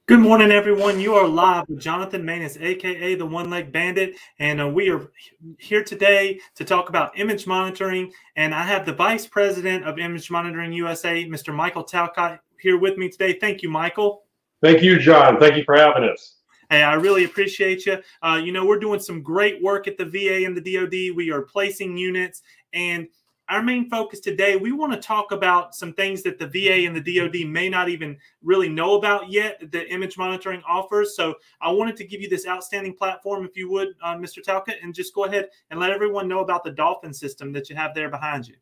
Good morning, everyone. You are live with Jonathan Maness, aka the One-Leg Bandit, and we are here today to talk about image monitoring. And I have the Vice President of Image Monitoring USA, Mr. Michael Talcott, here with me today. Thank you, Michael. Thank you, John. Thank you for having us. Hey, I really appreciate you. You know, we're doing some great work at the VA and the DoD. We are placing units, and our main focus today, we want to talk about some things that the VA and the DoD may not even really know about yet that image monitoring offers. So I wanted to give you this outstanding platform, if you would, Mr. Talcott, and just go ahead and let everyone know about the Dolphin system that you have there behind you.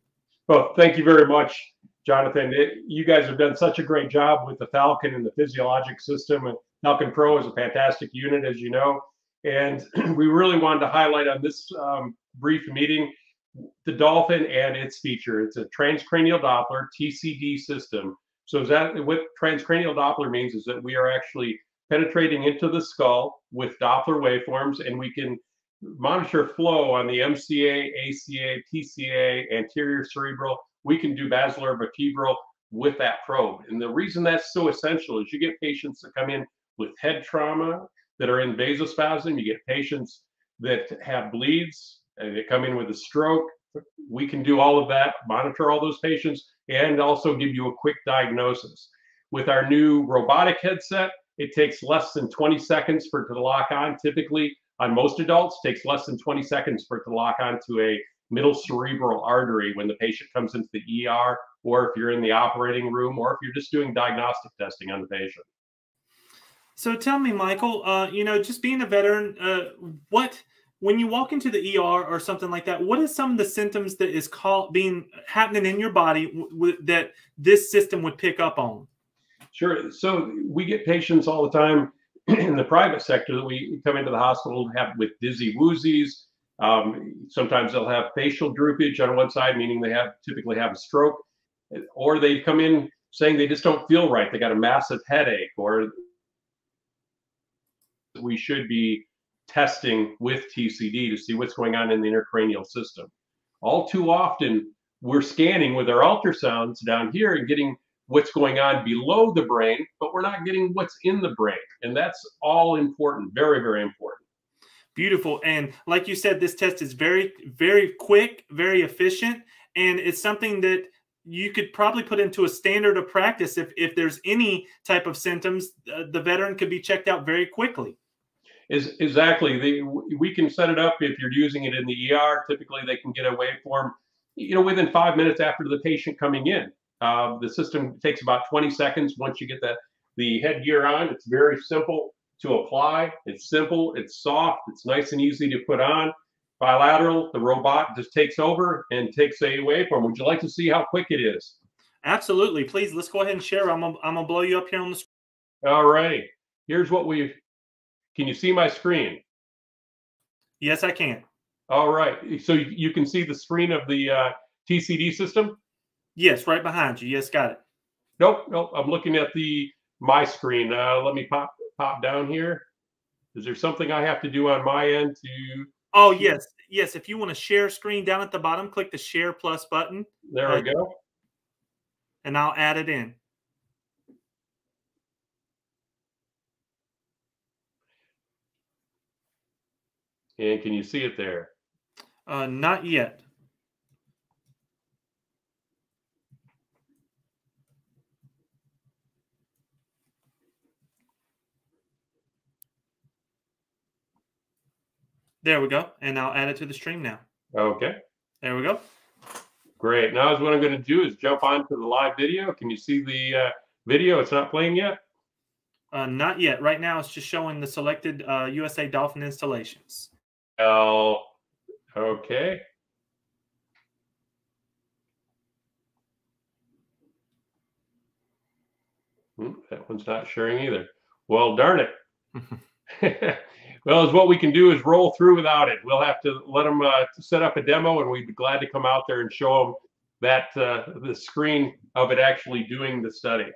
Well, thank you very much, Jonathan. You guys have done such a great job with the Falcon and the Physiologic system. And Falcon Pro is a fantastic unit, as you know. And we really wanted to highlight on this brief meeting the Dolphin and its feature. It's a Transcranial Doppler TCD system. So what Transcranial Doppler means is that we are actually penetrating into the skull with Doppler waveforms, and we can monitor flow on the MCA, ACA, PCA, anterior cerebral. We can do basilar vertebral with that probe. And the reason that's so essential is you get patients that come in with head trauma that are in vasospasm. You get patients that have bleeds, and they come in with a stroke. We can do all of that, monitor all those patients, and also give you a quick diagnosis. With our new robotic headset, it takes less than 20 seconds for it to lock on. Typically, on most adults, it takes less than 20 seconds for it to lock onto a middle cerebral artery when the patient comes into the ER, or if you're in the operating room, or if you're just doing diagnostic testing on the patient. So tell me, Michael, you know, just being a veteran, when you walk into the ER or something like that, what is some of the symptoms that is happening in your body that this system would pick up on? Sure. So we get patients all the time in the private sector that we come into the hospital with dizzy woozies. Sometimes they'll have facial droopage on one side, meaning they typically have a stroke, or they come in saying they just don't feel right. They got a massive headache, or we should be testing with TCD to see what's going on in the intracranial system. All too often, we're scanning with our ultrasounds down here and getting what's going on below the brain, but we're not getting what's in the brain. And that's all important, very, very important. Beautiful. And like you said, this test is very, very quick, very efficient, and it's something that you could probably put into a standard of practice. If there's any type of symptoms, the veteran could be checked out very quickly. Exactly. We can set it up if you're using it in the ER. Typically, they can get a waveform, you know, within 5 minutes after the patient coming in. The system takes about 20 seconds once you get the headgear on. It's very simple to apply. It's simple. It's soft. It's nice and easy to put on. Bilateral. The robot just takes over and takes a waveform. Would you like to see how quick it is? Absolutely. Please, let's go ahead and share. I'm gonna blow you up here on the screen. All right. Here's what we've. Can you see my screen? Yes, I can. All right. So you can see the screen of the TCD system? Yes, right behind you. Yes, got it. Nope. I'm looking at my screen. Let me pop down here. Is there something I have to do on my end to? Oh, yes. Yes. If you want to share screen down at the bottom, click the Share Plus button. There we go. And I'll add it in. And can you see it there? Not yet. There we go. And I'll add it to the stream now. Okay. There we go. Great. Now what I'm going to do is jump onto the live video. Can you see the video? It's not playing yet? Not yet. Right now, it's just showing the selected USA Dolphin installations. Oh, okay. That one's not sharing either. Well, darn it. Well, what we can do is roll through without it. We'll have to let them set up a demo, and we'd be glad to come out there and show them that the screen of it actually doing the study.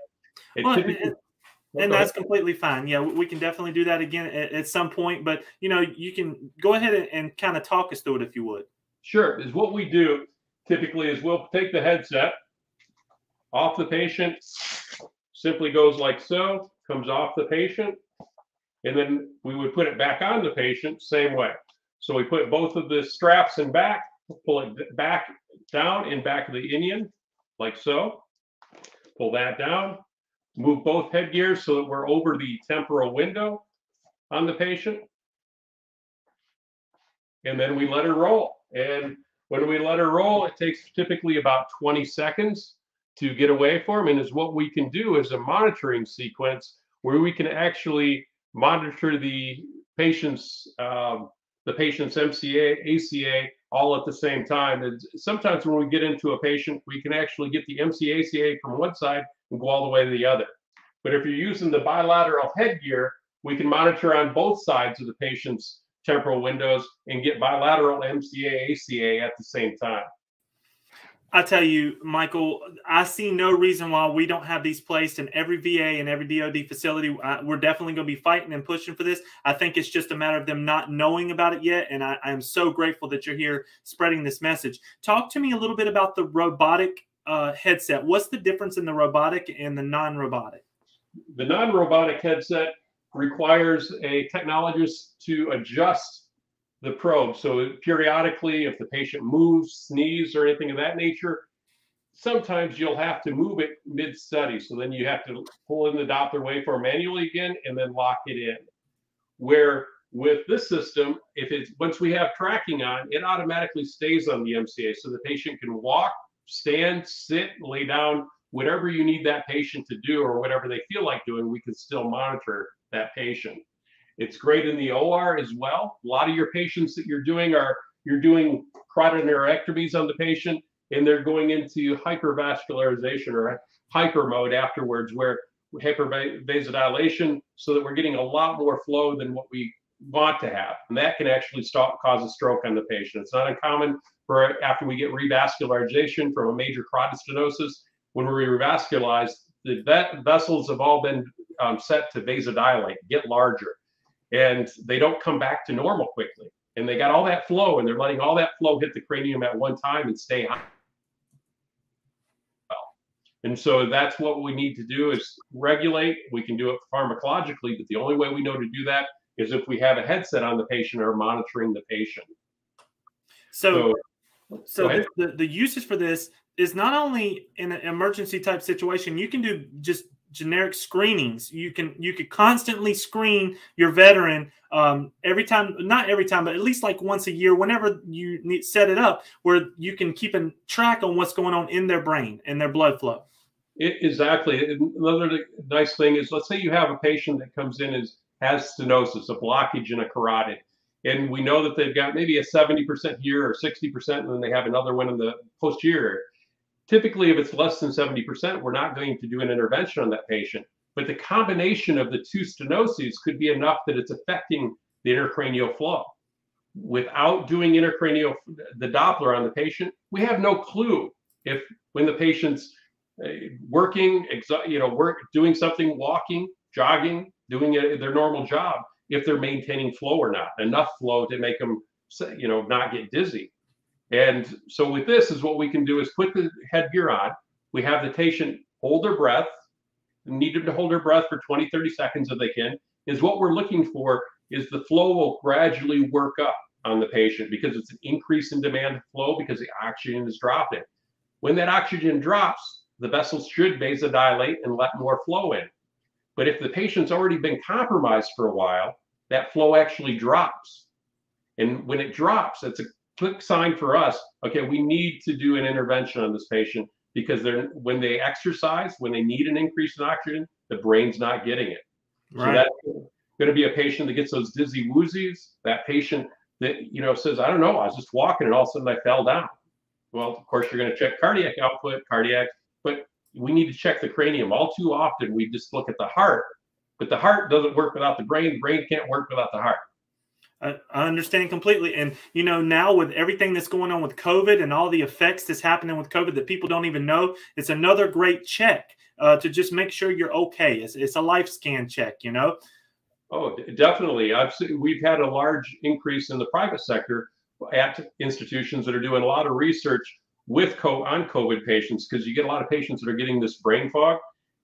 And that's completely fine. Yeah, we can definitely do that again at some point. But, you know, you can go ahead and kind of talk us through it if you would. Sure. Is what we do typically is we'll take the headset off the patient, simply goes like so, comes off the patient, and then we would put it back on the patient same way. So we put both of the straps in back, pull it back down in back of the inion, like so. Pull that down, move both headgears so that we're over the temporal window on the patient. And then we let her roll. And when we let her roll, it takes typically about 20 seconds to get away from. And is what we can do is a monitoring sequence where we can actually monitor the patient's MCA, ACA all at the same time. And sometimes when we get into a patient, we can actually get the MCA, ACA from one side and go all the way to the other. But if you're using the bilateral headgear, we can monitor on both sides of the patient's temporal windows and get bilateral MCA, ACA at the same time. I tell you, Michael, I see no reason why we don't have these placed in every VA and every DOD facility. We're definitely going to be fighting and pushing for this. I think it's just a matter of them not knowing about it yet. And I am so grateful that you're here spreading this message. Talk to me a little bit about the robotic headset. What's the difference in the robotic and the non-robotic? The non-robotic headset requires a technologist to adjust the probe. So periodically, if the patient moves, sneezes, or anything of that nature, sometimes you'll have to move it mid-study. So then you have to pull in the Doppler waveform manually again and then lock it in. Where with this system, if it's once we have tracking on, it automatically stays on the MCA. So the patient can walk, stand, sit, lay down, whatever you need that patient to do or whatever they feel like doing, we can still monitor that patient. It's great in the OR as well. A lot of your patients that you're doing carotid neurectomies on the patient, and they're going into hypervascularization or hyper mode afterwards, where hypervasodilation, so that we're getting a lot more flow than what we want to have. And that can actually cause a stroke on the patient. It's not uncommon for after we get revascularization from a major carotid stenosis, when we revascularize, the vessels have all been set to vasodilate, get larger. And they don't come back to normal quickly. And they got all that flow, and they're letting all that flow hit the cranium at one time and stay high. And so that's what we need to do is regulate. We can do it pharmacologically, but the only way we know to do that is if we have a headset on the patient or monitoring the patient. So the usage for this is not only in an emergency type situation. You can do just generic screenings. You could constantly screen your veteran every time, not every time, but at least like once a year, whenever you set it up, where you can keep a track on what's going on in their brain and their blood flow. Exactly. Another nice thing is, let's say you have a patient that comes in and has stenosis, a blockage in a carotid, and we know that they've got maybe a 70% here or 60%, and then they have another one in the posterior. Typically, if it's less than 70%, we're not going to do an intervention on that patient. But the combination of the two stenoses could be enough that it's affecting the intracranial flow. Without doing the Doppler on the patient, we have no clue if when the patient's working, doing something, walking, jogging, doing their normal job, if they're maintaining flow or not, enough flow to make them, not get dizzy. And so with this is what we can do is put the headgear on. We have the patient hold their breath, need them to hold their breath for 20, 30 seconds if they can, is what we're looking for is the flow will gradually work up on the patient because it's an increase in demand of flow because the oxygen is dropping. When that oxygen drops, the vessels should vasodilate and let more flow in. But if the patient's already been compromised for a while, that flow actually drops. And when it drops, it's a quick sign for us, okay, we need to do an intervention on this patient because when they exercise, when they need an increase in oxygen, the brain's not getting it. Right. So that's going to be a patient that gets those dizzy woozies, that patient that, says, I don't know, I was just walking and all of a sudden I fell down. Well, of course, you're going to check cardiac output, but we need to check the cranium. All too often, we just look at the heart, but the heart doesn't work without the brain. The brain can't work without the heart. I understand completely. And, now with everything that's going on with COVID and all the effects that's happening with COVID that people don't even know, it's another great check to just make sure you're okay. It's a life scan check, Oh, definitely. We've had a large increase in the private sector at institutions that are doing a lot of research on COVID patients, because you get a lot of patients that are getting this brain fog,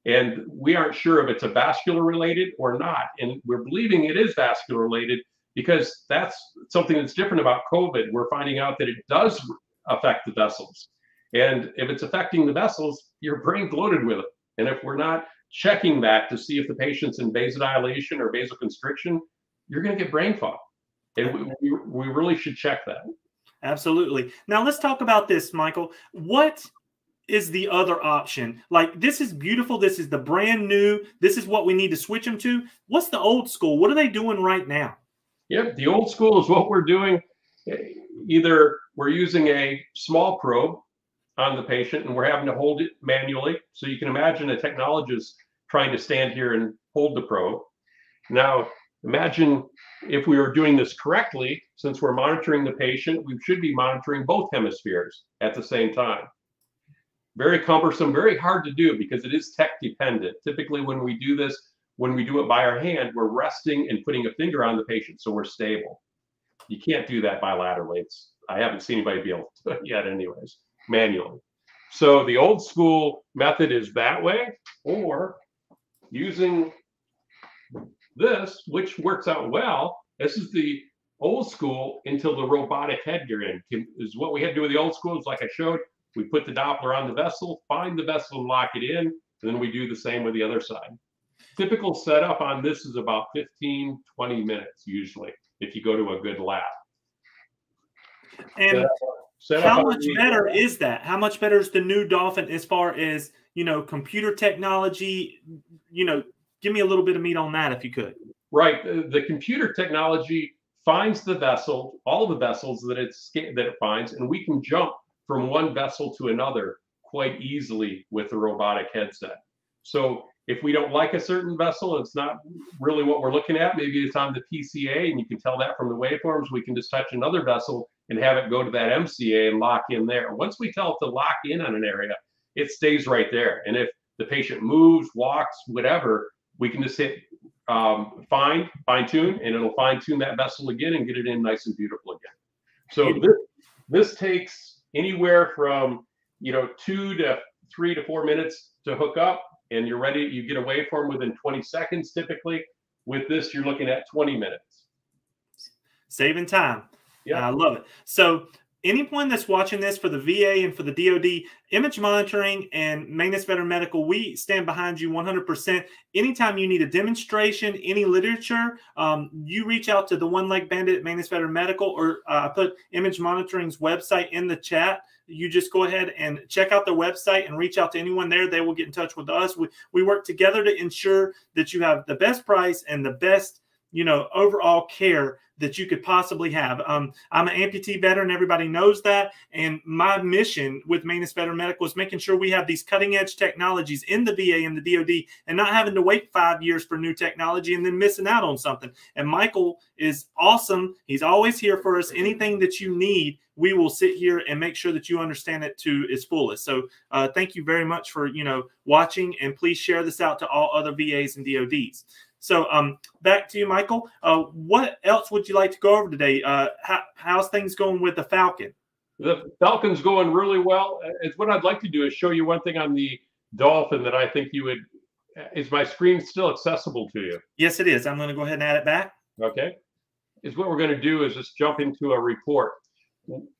and we aren't sure if it's a vascular related or not. And we're believing it is vascular related because that's something that's different about COVID. We're finding out that it does affect the vessels. And if it's affecting the vessels, your brain's loaded with it. And if we're not checking that to see if the patient's in vasodilation or vasoconstriction, you're going to get brain fog. And we really should check that. Absolutely. Now let's talk about this, Michael. What is the other option? Like, this is beautiful. This is the brand new. This is what we need to switch them to. What's the old school? What are they doing right now? Yep. The old school is what we're doing. Either we're using a small probe on the patient and we're having to hold it manually. So you can imagine a technologist trying to stand here and hold the probe. Now, imagine if we were doing this correctly, since we're monitoring the patient, we should be monitoring both hemispheres at the same time. Very cumbersome, very hard to do because it is tech dependent. Typically when we do this, when we do it by our hand, we're resting and putting a finger on the patient so we're stable. You can't do that bilaterally. I haven't seen anybody be able to do it yet anyways, manually. So the old school method is that way, or using this, which works out well. This is the old school until the robotic head you're in. Is what we had to do with the old school. Is like I showed, we put the Doppler on the vessel, find the vessel and lock it in, and then we do the same with the other side. Typical setup on this is about 15, 20 minutes usually, if you go to a good lab. And how much better is that? How much better is the new Dolphin as far as, computer technology? Give me a little bit of meat on that if you could. Right. The computer technology finds the vessel, all the vessels that it finds, and we can jump from one vessel to another quite easily with the robotic headset. So if we don't like a certain vessel, it's not really what we're looking at. Maybe it's on the PCA, and you can tell that from the waveforms. We can just touch another vessel and have it go to that MCA and lock in there. Once we tell it to lock in on an area, it stays right there. And if the patient moves, walks, whatever, we can just hit fine tune, and it'll fine tune that vessel again and get it in nice and beautiful again. So this takes anywhere from 2 to 3 to 4 minutes to hook up, and you're ready. You get a waveform within 20 seconds typically. With this, you're looking at 20 minutes. Saving time. Yeah, I love it. So anyone that's watching this for the VA and for the DOD, image monitoring and Maness Veteran Medical, we stand behind you 100%. Anytime you need a demonstration, any literature, you reach out to the One Leg Bandit at Maness Veteran Medical, or put Image Monitoring's website in the chat. You just go ahead and check out their website and reach out to anyone there. They will get in touch with us. We work together to ensure that you have the best price and the best, overall care that you could possibly have. I'm an amputee veteran. Everybody knows that. And my mission with Maness Veteran Medical is making sure we have these cutting edge technologies in the VA and the DOD, and not having to wait 5 years for new technology and then missing out on something. And Michael is awesome. He's always here for us. Anything that you need, we will sit here and make sure that you understand it to its fullest. So thank you very much for, watching, and please share this out to all other VAs and DODs. So back to you, Michael. What else would you like to go over today? How's things going with the Falcon? The Falcon's going really well. What I'd like to do is show you one thing on the Dolphin that I think you would. Is my screen still accessible to you? Yes, it is. I'm going to go ahead and add it back. Okay. What we're going to do is just jump into a report.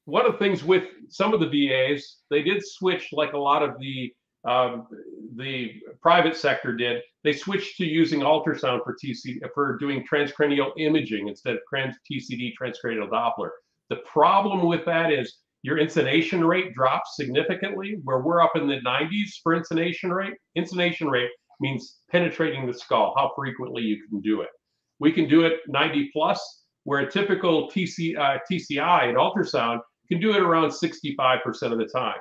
One of the things with some of the VAs, they did switch, like a lot of the the private sector did, they switched to using ultrasound for doing transcranial imaging instead of TCD, transcranial Doppler. The problem with that is your incidation rate drops significantly, where we're up in the 90s for incidation rate. Incidation rate means penetrating the skull, how frequently you can do it. We can do it 90 plus, where a typical TCI and ultrasound can do it around 65% of the time.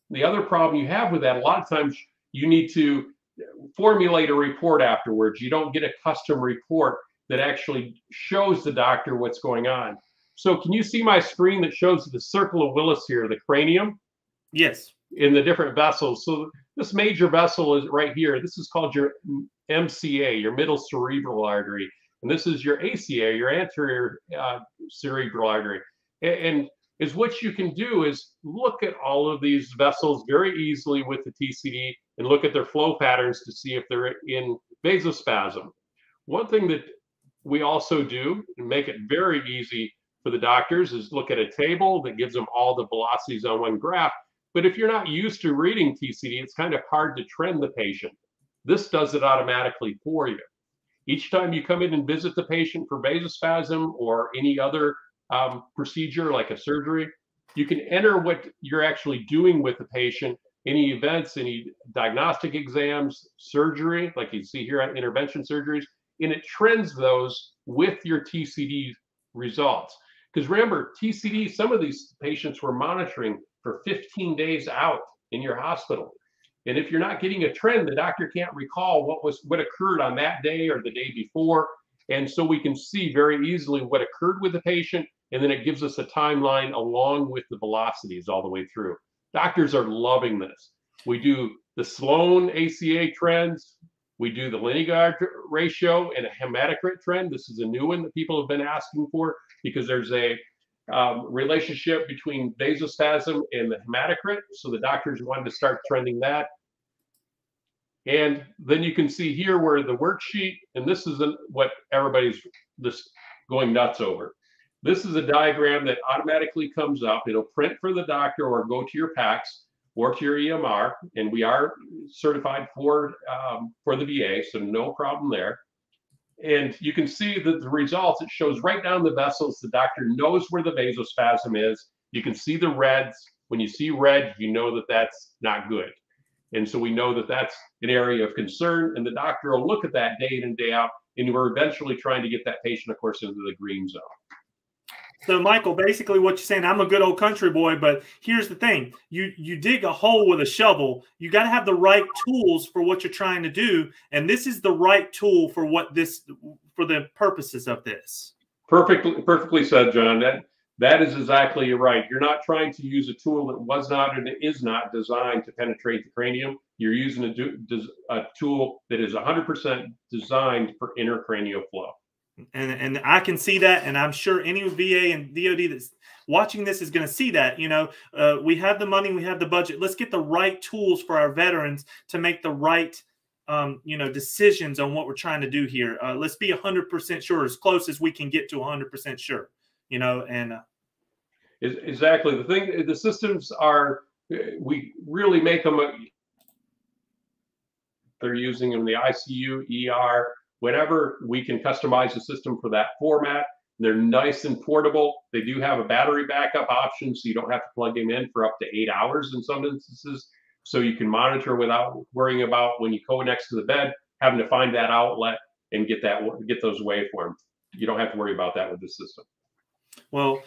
The other problem you have with that, a lot of times you need to formulate a report afterwards. You don't get a custom report that actually shows the doctor what's going on. So can you see my screen that shows the circle of Willis here, the cranium? Yes. In the different vessels. So this major vessel is right here. This is called your MCA, your middle cerebral artery. And this is your ACA, your anterior cerebral artery. And is what you can do is look at all of these vessels very easily with the TCD and look at their flow patterns to see if they're in vasospasm. One thing that we also do and make it very easy for the doctors is look at a table that gives them all the velocities on one graph. But if you're not used to reading TCD, it's kind of hard to trend the patient. This does it automatically for you. Each time you come in and visit the patient for vasospasm or any other procedure like a surgery, you can enter what you're actually doing with the patient, any events, any diagnostic exams, surgery, like you see here at intervention surgeries, and it trends those with your TCD results. Because remember, TCD, some of these patients were monitoring for 15 days out in your hospital. And if you're not getting a trend, the doctor can't recall what occurred on that day or the day before. And so we can see very easily what occurred with the patient, and then it gives us a timeline along with the velocities all the way through. Doctors are loving this. We do the Sloan ACA trends. We do the Linear ratio and a hematocrit trend. This is a new one that people have been asking for because there's a relationship between vasospasm and the hematocrit. So the doctors wanted to start trending that. And then you can see here where the worksheet, and this is what everybody's just going nuts over. This is a diagram that automatically comes up. It'll print for the doctor or go to your PACS or to your EMR, and we are certified for the VA, so no problem there. And you can see that the results, it shows right down the vessels. The doctor knows where the vasospasm is. You can see the reds. When you see red, you know that that's not good. And so we know that that's an area of concern, and the doctor will look at that day in and day out, and we're eventually trying to get that patient, of course, into the green zone. So, Michael, basically what you're saying, I'm a good old country boy, but here's the thing. You dig a hole with a shovel. You got to have the right tools for what you're trying to do, and this is the right tool for for the purposes of this. Perfectly said, John. That is exactly right. You're not trying to use a tool that was not and is not designed to penetrate the cranium. You're using a tool that is 100% designed for intracranial flow. And I can see that, and I'm sure any VA and DOD that's watching this is going to see that. You know, we have the money, we have the budget. Let's get the right tools for our veterans to make the right, decisions on what we're trying to do here. Let's be 100% sure, as close as we can get to 100% sure. And exactly the systems are. We really make them. They're using them in the ICU, ER. Whenever we can customize the system for that format. They're nice and portable. They do have a battery backup option, so you don't have to plug them in for up to 8 hours in some instances. So you can monitor without worrying about when you go next to the bed, having to find that outlet and get those waveforms. You don't have to worry about that with this system. Well,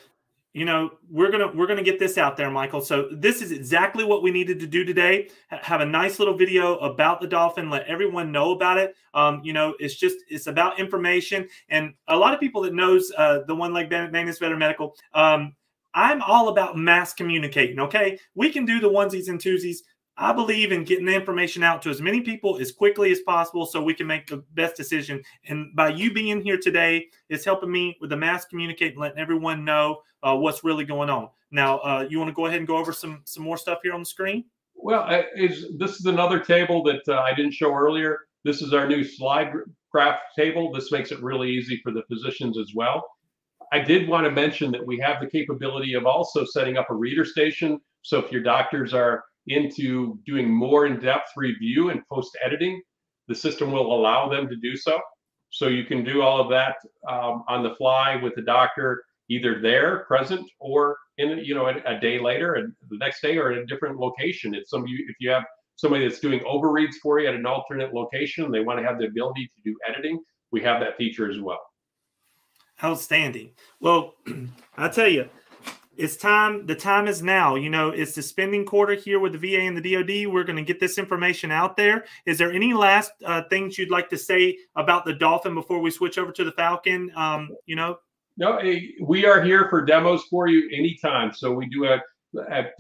we're gonna get this out there, Michael. So this is exactly what we needed to do today. Have a nice little video about the Dolphin. Let everyone know about it. It's about information, and a lot of people that knows the one like Maness Veteran Medical. I'm all about mass communicating. Okay, we can do the onesies and twosies. I believe in getting the information out to as many people as quickly as possible so we can make the best decision. And by you being here today, it's helping me with the mass communicate and letting everyone know what's really going on. Now, you want to go ahead and go over some more stuff here on the screen? Well, this is another table that I didn't show earlier. This is our new slide graph table. This makes it really easy for the physicians as well. I did want to mention that we have the capability of also setting up a reader station. So if your doctors are into doing more in-depth review and post-editing, the system will allow them to do so. So you can do all of that on the fly with the doctor, either there, present, or in a day later, and the next day, or at a different location. If you have somebody that's doing overreads for you at an alternate location, and they want to have the ability to do editing, we have that feature as well. Outstanding. Well, I tell you, it's time. The time is now. It's the spending quarter here with the VA and the DoD. We're going to get this information out there. Is there any last things you'd like to say about the Dolphin before we switch over to the Falcon? No, we are here for demos for you anytime. So we do a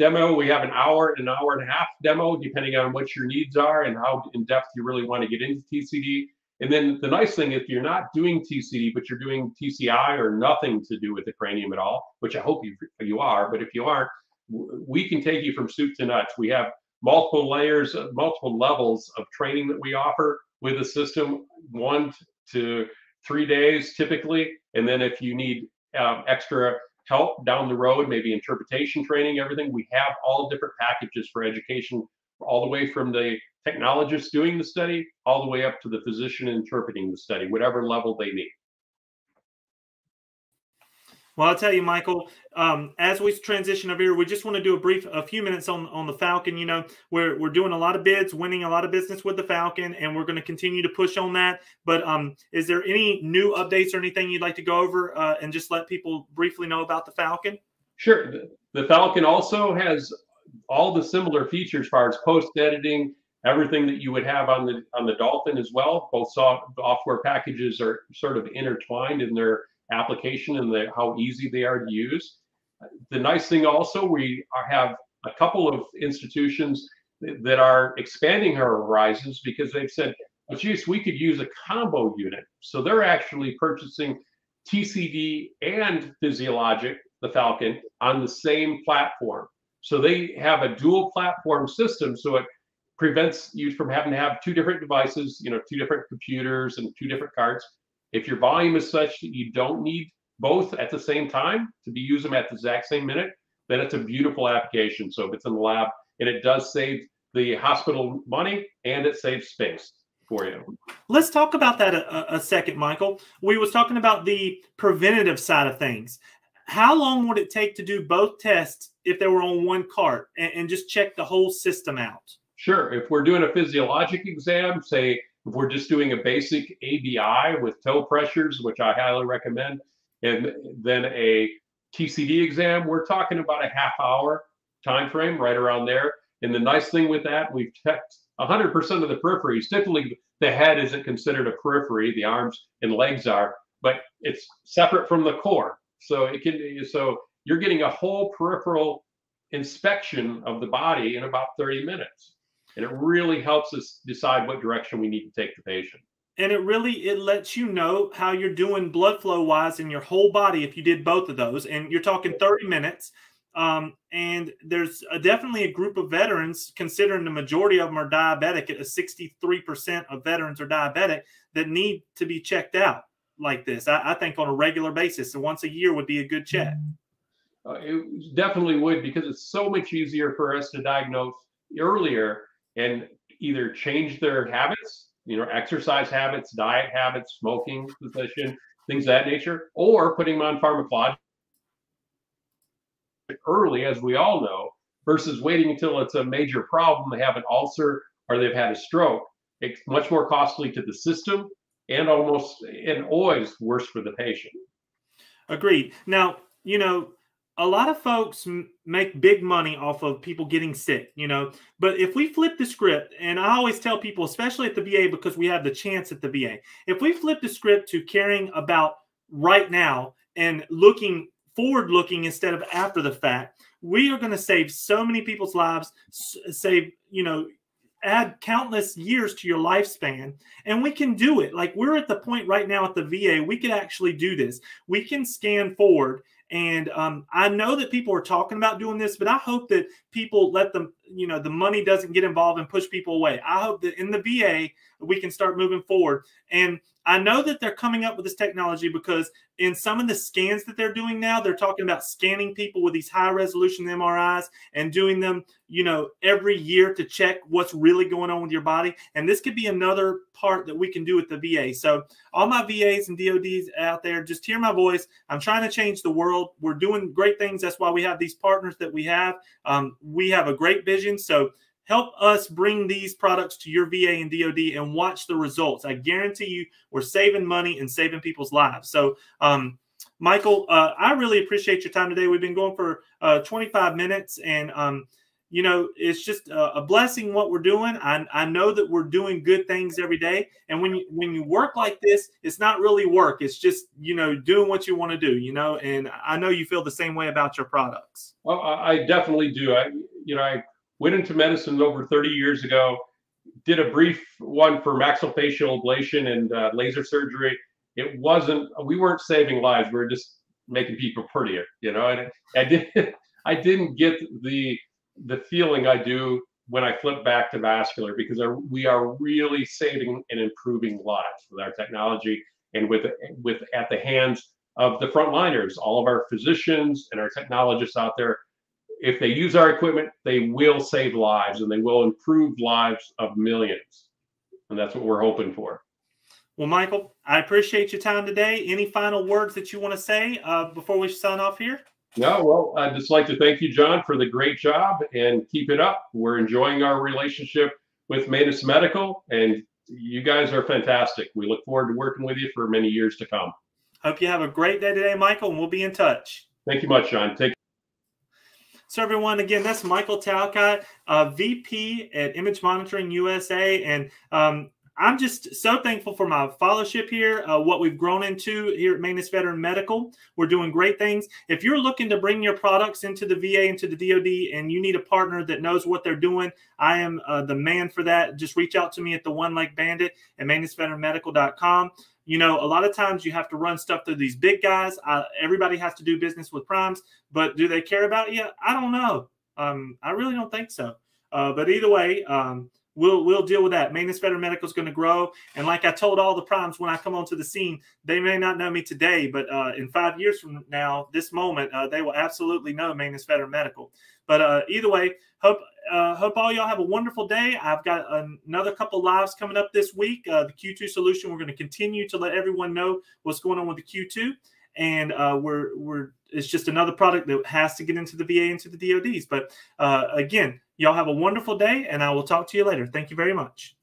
demo. We have an hour and a half demo, depending on what your needs are and how in depth you really want to get into TCD. And then the nice thing, if you're not doing TCD, but you're doing TCI or nothing to do with the cranium at all, which I hope you are, but if you aren't, we can take you from soup to nuts. We have multiple layers, multiple levels of training that we offer with the system, 1 to 3 days typically. And then if you need extra help down the road, maybe interpretation training, everything, we have all different packages for education, all the way from the technologist doing the study all the way up to the physician interpreting the study, whatever level they need. Well, I'll tell you, Michael, as we transition over here, we just want to do a few minutes on the Falcon. We're doing a lot of bids, winning a lot of business with the Falcon, and we're going to continue to push on that. But is there any new updates or anything you'd like to go over and just let people briefly know about the Falcon? Sure. The Falcon also has all the similar features as far as post-editing, everything that you would have on the Dolphin as well. Both software packages are sort of intertwined in their application and how easy they are to use. The nice thing also, we have a couple of institutions that are expanding our horizons because they've said, well, geez, we could use a combo unit. So they're actually purchasing TCD and Physiologic, the Falcon, on the same platform. So they have a dual platform system, so it prevents you from having to have 2 different devices, 2 different computers and 2 different cards. If your volume is such that you don't need both at the same time to use them at the exact same minute, then it's a beautiful application. So if it's in the lab, and it does save the hospital money and it saves space for you. Let's talk about that a second, Michael. We was talking about the preventative side of things. How long would it take to do both tests if they were on one cart and just check the whole system out? Sure. If we're doing a physiologic exam, say if we're just doing a basic ABI with toe pressures, which I highly recommend, and then a TCD exam, we're talking about a half-hour time frame, right around there. And the nice thing with that, we've checked 100% of the peripheries. Typically, the head isn't considered a periphery; the arms and legs are, but it's separate from the core. So you're getting a whole peripheral inspection of the body in about 30 minutes. And it really helps us decide what direction we need to take the patient. And it lets you know how you're doing blood flow wise in your whole body if you did both of those. And you're talking 30 minutes. And there's definitely a group of veterans, considering the majority of them are diabetic, 63% of veterans are diabetic, that need to be checked out like this. I think on a regular basis. So once a year would be a good check. It definitely would, because it's so much easier for us to diagnose earlier and either change their habits, exercise habits, diet habits, smoking cessation, things of that nature, or putting them on pharmacologic early, as we all know, versus waiting until it's a major problem. They have an ulcer or they've had a stroke. It's much more costly to the system and always worse for the patient. Agreed. Now, a lot of folks make big money off of people getting sick, but if we flip the script, and I always tell people, especially at the VA, because we have the chance at the VA, if we flip the script to caring about right now and forward-looking instead of after the fact, we are going to save so many people's lives, add countless years to your lifespan, and we can do it. Like, we're at the point right now at the VA, we can actually do this. We can scan forward. And I know that people are talking about doing this, but I hope that people let them, you know, the money doesn't get involved and push people away. I hope that in the VA we can start moving forward. And I know that they're coming up with this technology because in some of the scans that they're doing now, they're talking about scanning people with these high resolution MRIs and doing them, you know, every year to check what's really going on with your body. And this could be another part that we can do with the VA. So all my VAs and DODs out there, just hear my voice. I'm trying to change the world. We're doing great things. That's why we have these partners that we have. We have a great vision. So help us bring these products to your VA and DOD and watch the results. I guarantee you we're saving money and saving people's lives. So, Michael, I really appreciate your time today. We've been going for 25 minutes, and, you know, it's just a blessing what we're doing. I know that we're doing good things every day. And when you work like this, it's not really work. It's just, you know, doing what you want to do, you know, and I know you feel the same way about your products. Well, I definitely do. I went into medicine over 30 years ago, did a brief one for maxillofacial ablation and laser surgery. We weren't saving lives. We were just making people prettier, you know, and I didn't get the feeling I do when I flip back to vascular, because we are really saving and improving lives with our technology and with at the hands of the frontliners, all of our physicians and our technologists out there. If they use our equipment, they will save lives and they will improve lives of millions. And that's what we're hoping for. Well, Michael, I appreciate your time today. Any final words that you want to say before we sign off here? No, well, I'd just like to thank you, John, for the great job, and keep it up. We're enjoying our relationship with Maness Medical, and you guys are fantastic. We look forward to working with you for many years to come. Hope you have a great day today, Michael, and we'll be in touch. Thank you much, John. Take care. So everyone, again, that's Michael Talcott, VP at Image Monitoring USA. And I'm just so thankful for my fellowship here, what we've grown into here at Maness Veteran Medical. We're doing great things. If you're looking to bring your products into the VA, into the DOD, and you need a partner that knows what they're doing, I am the man for that. Just reach out to me at the One Leg Bandit at ManessVeteranMedical.com. You know, a lot of times you have to run stuff through these big guys. Everybody has to do business with primes, but do they care about you? I don't know. I really don't think so. But either way, we'll deal with that. Maness Veteran Medical is going to grow. And like I told all the primes when I come onto the scene, they may not know me today, but in 5 years from now, this moment, they will absolutely know Maness Veteran Medical. But either way, hope all y'all have a wonderful day. I've got another couple lives coming up this week. The Q2 solution, we're going to continue to let everyone know what's going on with the Q2. And it's just another product that has to get into the VA and to the DODs. But again, y'all have a wonderful day, and I will talk to you later. Thank you very much.